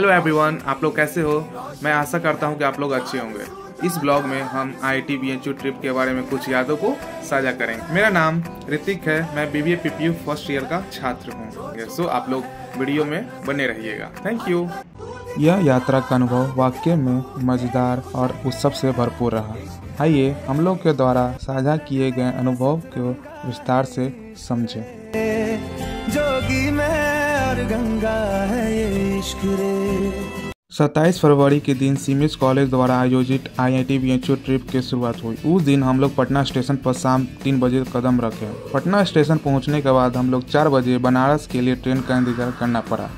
Hello everyone, आप लोग कैसे हो। मैं आशा करता हूं कि आप लोग अच्छे होंगे। इस ब्लॉग में हम IIT BHU ट्रिप के बारे में कुछ यादों को साझा करेंगे। मेरा नाम ऋतिक है, मैं BBA PPU फर्स्ट ईयर का छात्र हूं। सो आप लोग वीडियो में बने रहिएगा। Thank you. यह यात्रा का अनुभव वाकई में मज़ेदार और उत्सव से भरपूर रहा। आइए हम लोग के द्वारा साझा किए गए अनुभव को विस्तार से समझें। जोगी में और गंगा है ये इश्क रे। 27 फरवरी के दिन सीमेज कॉलेज द्वारा आयोजित IIT BHU ट्रिप की शुरुआत हुई। उस दिन हम लोग पटना स्टेशन पर शाम 3 बजे कदम रखे। पटना स्टेशन पहुंचने के बाद हम लोग 4 बजे बनारस के लिए ट्रेन का इंतजार करना पड़ा।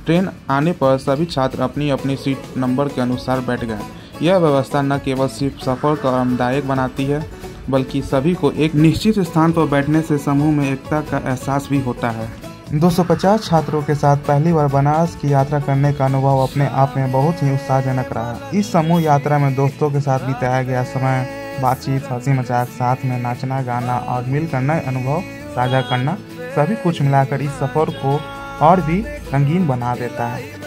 ट्रेन आने पर सभी छात्र अपनी अपनी सीट नंबर के अनुसार बैठ गए। यह व्यवस्था न केवल सिर्फ सफ़र को आरामदायक बनाती है, बल्कि सभी को एक निश्चित स्थान पर बैठने से समूह में एकता का एहसास भी होता है। 250 छात्रों के साथ पहली बार बनारस की यात्रा करने का अनुभव अपने आप में बहुत ही उत्साहजनक रहा। इस समूह यात्रा में दोस्तों के साथ बिताया गया समय, बातचीत, हंसी मजाक, साथ में नाचना गाना और मिलकर नए अनुभव साझा करना, सभी कुछ मिलाकर इस सफ़र को और भी रंगीन बना देता है।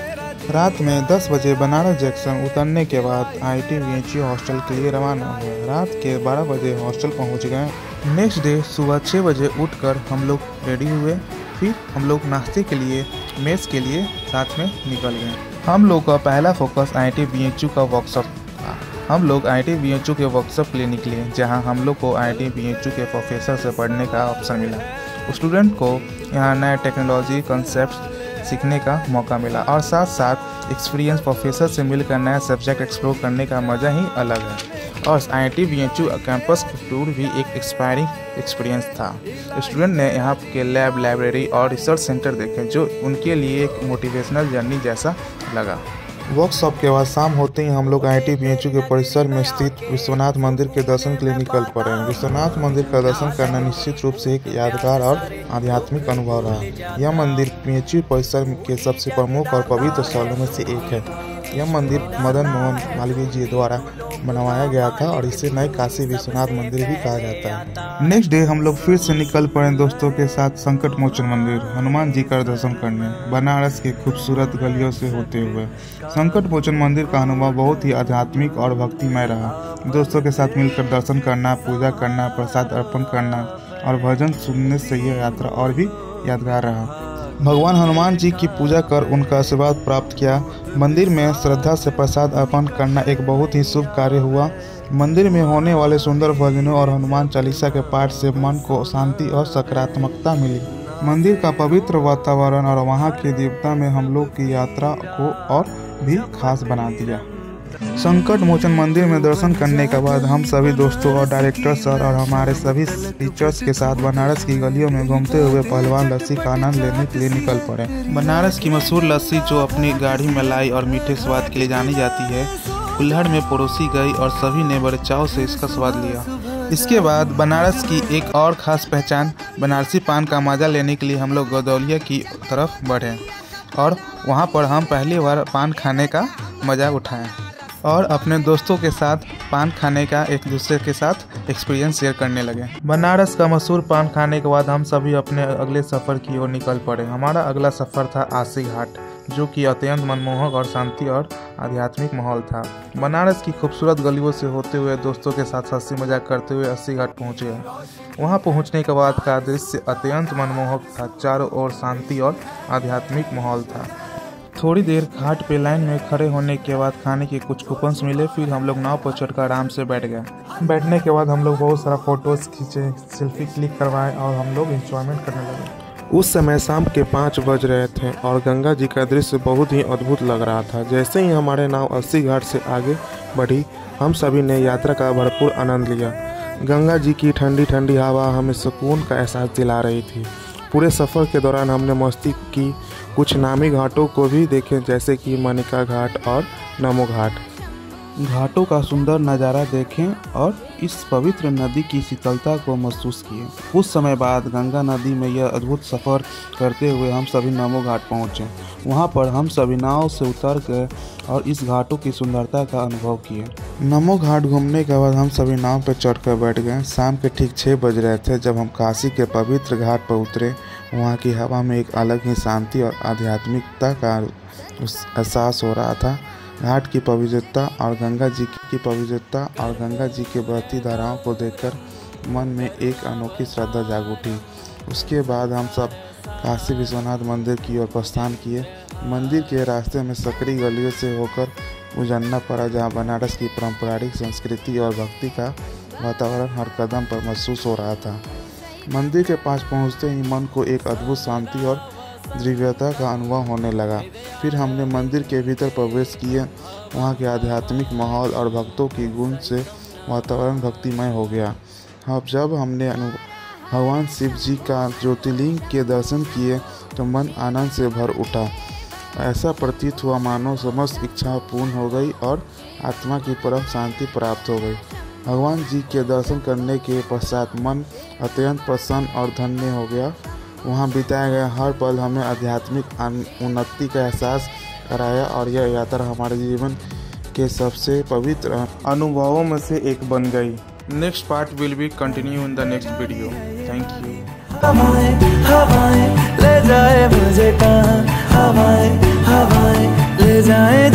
रात में 10 बजे बनारस जंक्शन उतरने के बाद IIT BHU हॉस्टल के लिए रवाना हुए। रात के 12 बजे हॉस्टल पहुंच गए। नेक्स्ट डे सुबह 6 बजे उठकर हम लोग रेडी हुए। फिर हम लोग नाश्ते के लिए मेस के लिए साथ में निकल गए। हम लोग का पहला फोकस IIT BHU का वर्कशॉप था। हम लोग IIT BHU के वर्कशॉप के लिए निकले, जहां हम लोग को IIT BHU के प्रोफेसर से पढ़ने का ऑप्शन मिला। स्टूडेंट को यहाँ नए टेक्नोलॉजी कॉन्सेप्ट सीखने का मौका मिला और साथ साथ एक्सपीरियंस प्रोफेसर से मिलकर नया सब्जेक्ट एक्सप्लोर करने का मज़ा ही अलग है। और IIT BHU कैंपस टूर भी एक इंस्पायरिंग एक्सपीरियंस था। स्टूडेंट ने यहाँ के लैब, लाइब्रेरी और रिसर्च सेंटर देखे, जो उनके लिए एक मोटिवेशनल जर्नी जैसा लगा। वर्कशॉप के बाद शाम होते ही हम लोग IIT BHU के परिसर में स्थित विश्वनाथ मंदिर के दर्शन के लिए निकल पड़े। विश्वनाथ मंदिर का दर्शन करना निश्चित रूप से एक यादगार और आध्यात्मिक अनुभव रहा। यह मंदिर BHU परिसर के सबसे प्रमुख और पवित्र स्थलों में से एक है। यह मंदिर मदन मोहन मालवीय जी द्वारा बनवाया गया था और इसे नए काशी विश्वनाथ मंदिर भी कहा जाता है। नेक्स्ट डे हम लोग फिर से निकल पड़े दोस्तों के साथ संकट मोचन मंदिर, हनुमान जी का दर्शन करने, बनारस के खूबसूरत गलियों से होते हुए। संकट मोचन मंदिर का अनुभव बहुत ही आध्यात्मिक और भक्तिमय रहा। दोस्तों के साथ मिलकर दर्शन करना, पूजा करना, प्रसाद अर्पण करना और भजन सुनने से यह यात्रा और भी यादगार रहा। भगवान हनुमान जी की पूजा कर उनका आशीर्वाद प्राप्त किया। मंदिर में श्रद्धा से प्रसाद अर्पण करना एक बहुत ही शुभ कार्य हुआ। मंदिर में होने वाले सुंदर भजनों और हनुमान चालीसा के पाठ से मन को शांति और सकारात्मकता मिली। मंदिर का पवित्र वातावरण और वहां की दिव्यता में हम लोग की यात्रा को और भी खास बना दिया। संकट मोचन मंदिर में दर्शन करने के बाद हम सभी दोस्तों और डायरेक्टर सर और हमारे सभी टीचर्स के साथ बनारस की गलियों में घूमते हुए पहलवान लस्सी का आनंद लेने के लिए निकल पड़े। बनारस की मशहूर लस्सी, जो अपनी गाढ़ी मलाई और मीठे स्वाद के लिए जानी जाती है, कुल्हड़ में परोसी गई और सभी ने बड़े चाव से इसका स्वाद लिया। इसके बाद बनारस की एक और ख़ास पहचान बनारसी पान का मज़ा लेने के लिए हम लोग गदौलिया की तरफ बढ़े और वहाँ पर हम पहली बार पान खाने का मज़ा उठाएं और अपने दोस्तों के साथ पान खाने का एक दूसरे के साथ एक्सपीरियंस शेयर करने लगे। बनारस का मशहूर पान खाने के बाद हम सभी अपने अगले सफ़र की ओर निकल पड़े। हमारा अगला सफ़र था अस्सी घाट, जो कि अत्यंत मनमोहक और शांति और आध्यात्मिक माहौल था। बनारस की खूबसूरत गलियों से होते हुए दोस्तों के साथ हंसी मजाक करते हुए अस्सी घाट पहुँच गए। वहाँ पहुँचने के बाद का दृश्य अत्यंत मनमोहक था। चारों ओर शांति और आध्यात्मिक माहौल था। थोड़ी देर घाट पे लाइन में खड़े होने के बाद खाने के कुछ कूपन्स मिले। फिर हम लोग नाव पर चढ़कर आराम से बैठ गए। बैठने के बाद हम लोग बहुत सारा फोटोज़ खींचे, सेल्फी क्लिक करवाए और हम लोग एंजॉयमेंट करने लगे। उस समय शाम के 5 बज रहे थे और गंगा जी का दृश्य बहुत ही अद्भुत लग रहा था। जैसे ही हमारे नाव अस्सी घाट से आगे बढ़ी, हम सभी ने यात्रा का भरपूर आनंद लिया। गंगा जी की ठंडी ठंडी हवा हमें सुकून का एहसास दिला रही थी। पूरे सफ़र के दौरान हमने मस्ती की, कुछ नामी घाटों को भी देखे, जैसे कि मनिका घाट और नमो घाट। घाटों का सुंदर नज़ारा देखें और इस पवित्र नदी की शीतलता को महसूस किए। कुछ समय बाद गंगा नदी में यह अद्भुत सफ़र करते हुए हम सभी नमो घाट पहुँचे। वहाँ पर हम सभी नाव से उतर गए और इस घाटों की सुंदरता का अनुभव किए। नमो घाट घूमने के बाद हम सभी नाव पर चढ़कर बैठ गए। शाम के ठीक 6 बज रहे थे जब हम काशी के पवित्र घाट पर उतरे। वहाँ की हवा में एक अलग ही शांति और आध्यात्मिकता का एहसास हो रहा था। घाट की पवित्रता और गंगा जी की बहती धाराओं को देखकर मन में एक अनोखी श्रद्धा जाग उठी। उसके बाद हम सब काशी विश्वनाथ मंदिर की ओर प्रस्थान किए। मंदिर के रास्ते में सकरी गलियों से होकर गुजरना पड़ा, जहाँ बनारस की पारंपरिक संस्कृति और भक्ति का वातावरण हर कदम पर महसूस हो रहा था। मंदिर के पास पहुंचते ही मन को एक अद्भुत शांति और दिव्यता का अनुभव होने लगा। फिर हमने मंदिर के भीतर प्रवेश किए। वहाँ के आध्यात्मिक माहौल और भक्तों की गूंज से वातावरण भक्तिमय हो गया। अब जब हमने भगवान शिव जी का ज्योतिर्लिंग के दर्शन किए तो मन आनंद से भर उठा। ऐसा प्रतीत हुआ मानो समस्त इच्छा पूर्ण हो गई और आत्मा की परम शांति प्राप्त हो गई। भगवान जी के दर्शन करने के पश्चात मन अत्यंत प्रसन्न और धन्य हो गया। वहाँ बिताया गया हर पल हमें आध्यात्मिक उन्नति का एहसास कराया और यह यात्रा हमारे जीवन के सबसे पवित्र अनुभवों में से एक बन गई। Next part will be continue in the next video. Thank you. हवाएं ले जाए मुझे कहाँ, हवाएं ले जाए